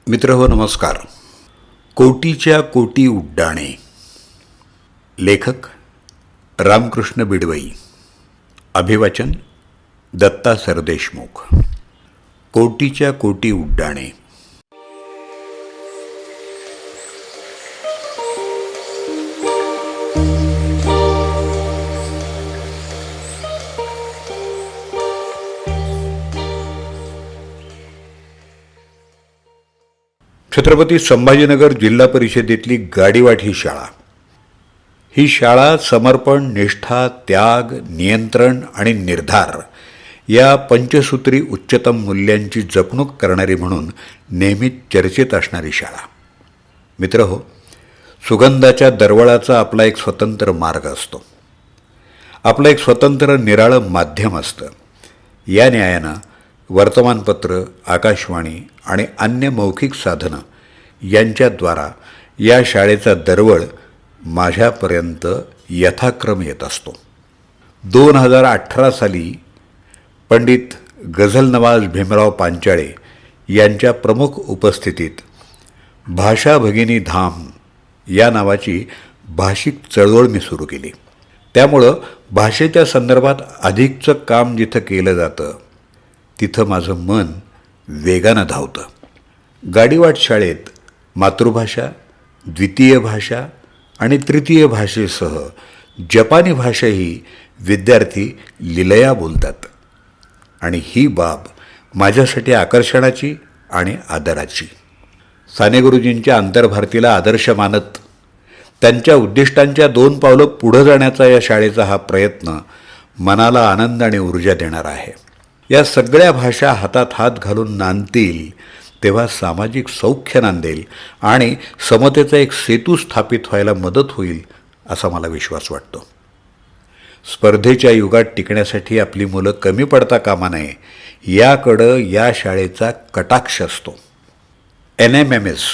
मित्रहो नमस्कार. कोटीच्या कोटी उड्डाणे. लेखक रामकृष्ण बिडवई. अभिवाचन दत्ता सरदेशमुख. कोटीच्या कोटी उड्डाणे. छत्रपती संभाजीनगर जिल्हा परिषदेतली गाडीवाट ही शाळा. ही शाळा समर्पण, निष्ठा, त्याग, नियंत्रण आणि निर्धार या पंचसूत्री उच्चतम मूल्यांची जपणूक करणारी म्हणून नेहमीच चर्चेत असणारी शाळा. मित्रहो, सुगंधाच्या दरवळाचा आपला एक स्वतंत्र मार्ग असतो. आपलं एक स्वतंत्र निराळं माध्यम असतं. या न्यायानं वर्तमानपत्र, आकाशवाणी आणि अन्य मौखिक साधनं यांच्याद्वारा या शाळेचा दरवळ माझ्यापर्यंत यथाक्रम येत असतो. 2018 साली पंडित गझल नवाज भीमराव पांचाळे यांच्या प्रमुख उपस्थितीत भाषा भगिनी धाम या नावाची भाषिक चळवळ मी सुरू केली. त्यामुळं भाषेच्या संदर्भात अधिकचं काम जिथं केलं जातं तिथं माझं मन वेगानं धावतं. गाडीवाट शाळेत मातृभाषा, द्वितीय भाषा आणि तृतीय भाषेसह जपानी भाषाही विद्यार्थी लिलया बोलतात. आणि ही बाब माझ्यासाठी आकर्षणाची आणि आदराची. साने गुरुजींच्या आंतरभारतीला आदर्श मानत त्यांच्या उद्दिष्टांच्या 2 पावलं पुढं जाण्याचा या शाळेचा हा प्रयत्न मनाला आनंद आणि ऊर्जा देणारा आहे. या सगळ्या भाषा हातात हात घालून नांदतील तेव्हा सामाजिक सौख्य नांदेल आणि समतेचा एक सेतू स्थापित व्हायला मदत होईल असा मला विश्वास वाटतो. स्पर्धेच्या युगात टिकण्यासाठी आपली मुलं कमी पडता कामा नये याकडं या शाळेचा कटाक्ष असतो. NMMS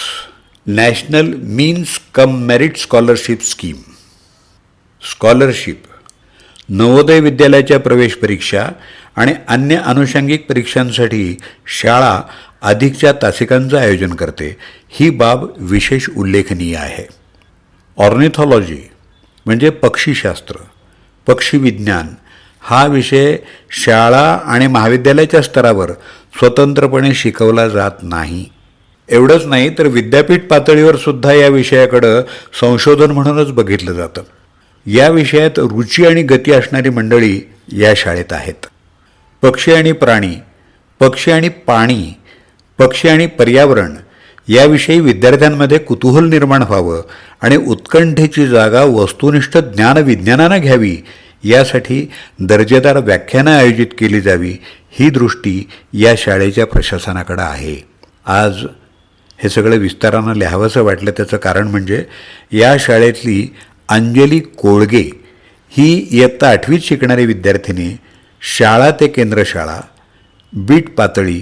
national means cum merit scholarship scheme. Scholarship, Navodaya विद्यालयाच्या प्रवेश परीक्षा आणि अन्य अनुषंगिक परीक्षांसाठी शाळा अधिकच्या तासिकांचं आयोजन करते. ही बाब विशेष उल्लेखनीय आहे. ऑर्निथॉलॉजी म्हणजे पक्षीशास्त्र, पक्षीविज्ञान हा विषय शाळा आणि महाविद्यालयाच्या स्तरावर स्वतंत्रपणे शिकवला जात नाही. एवढंच नाही तर विद्यापीठ पातळीवर सुद्धा या विषयाकडं संशोधन म्हणूनच बघितलं जातं. या विषयात रुची आणि गती असणारी मंडळी या शाळेत आहेत. पक्षी आणि प्राणी, पक्षी आणि पाणी, पक्षी आणि पर्यावरण याविषयी विद्यार्थ्यांमध्ये कुतूहल निर्माण व्हावं आणि उत्कंठेची जागा वस्तुनिष्ठ ज्ञानविज्ञानानं घ्यावी यासाठी दर्जेदार व्याख्यानं आयोजित केली जावी ही दृष्टी या शाळेच्या प्रशासनाकडे आहे. आज हे सगळं विस्तारानं लिहावंसं वाटलं त्याचं कारण म्हणजे या शाळेतली अंजली कोळगे ही इयत्ता 8वीत शिकणारी विद्यार्थिनी शाळा ते केंद्रशाळा, बीट पातळी,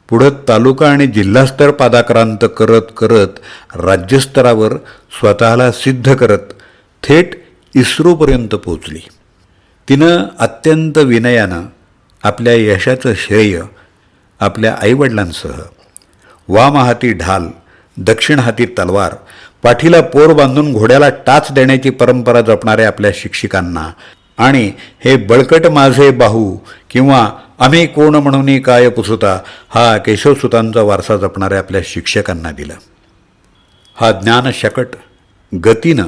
पुढं तालुका आणि जिल्हास्तर पादाक्रांत करत करत राज्यस्तरावर स्वतःला सिद्ध करत थेट इस्रोपर्यंत पोचली. तिनं अत्यंत विनयानं आपल्या यशाचं श्रेय आपल्या आईवडिलांसह वाम हाती ढाल, दक्षिण हाती तलवार, पाठीला पोर बांधून घोड्याला टाच देण्याची परंपरा जपणाऱ्या आपल्या शिक्षिकांना आणि हे बळकट माझे बाहू किंवा आम्ही कोण म्हणून काय पुसुता हा केशवसुतांचा वारसा जपणाऱ्या आपल्या शिक्षकांना दिला. हा ज्ञानशकट गतीनं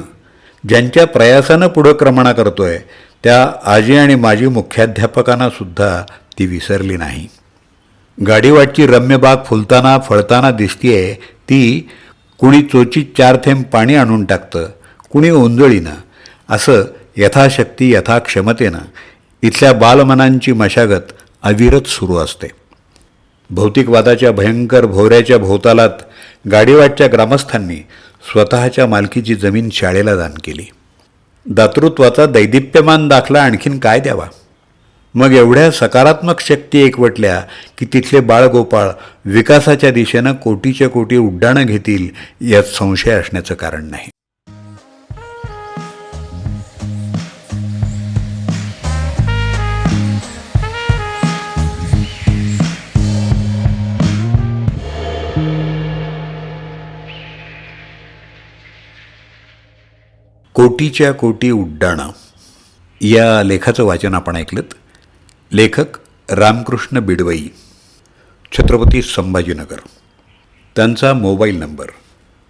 ज्यांच्या प्रयासानं पुढं क्रमणा करतोय त्या आजी आणि माजी मुख्याध्यापकांना सुद्धा ती विसरली नाही. गाडीवाटची रम्य बाग फुलताना फळताना दिसतीये ती कुणी चोचीत 4 थेंब पाणी आणून टाकतं, कुणी ओंजळीनं. असं यथाशक्ती यथाक्षमतेनं इथल्या बालमनांची मशागत अविरत सुरू असते. भौतिकवादाच्या भयंकर भोवऱ्याच्या भोवतालात गाडीवाटच्या ग्रामस्थांनी स्वतःच्या मालकीची जमीन शाळेला दान केली. दातृत्वाचा दैदिप्यमान दाखला आणखीन काय द्यावा. मग एवढ्या सकारात्मक शक्ती एकवटल्या की तिथले बाळगोपाळ विकासाच्या दिशेनं कोटीच्या कोटी उड्डाणं घेतील यात संशय असण्याचं कारण नाही. कोटीच्या कोटी उड्डाणं या लेखाचं वाचन आपण ऐकलं. लेखक रामकृष्ण बिडवई, छत्रपती संभाजीनगर. त्यांचा मोबाईल नंबर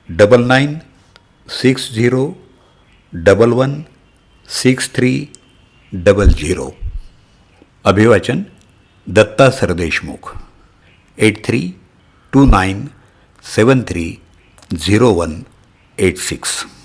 9960116300. अभिवाचन दत्ता सरदेशमुख. 8329730186.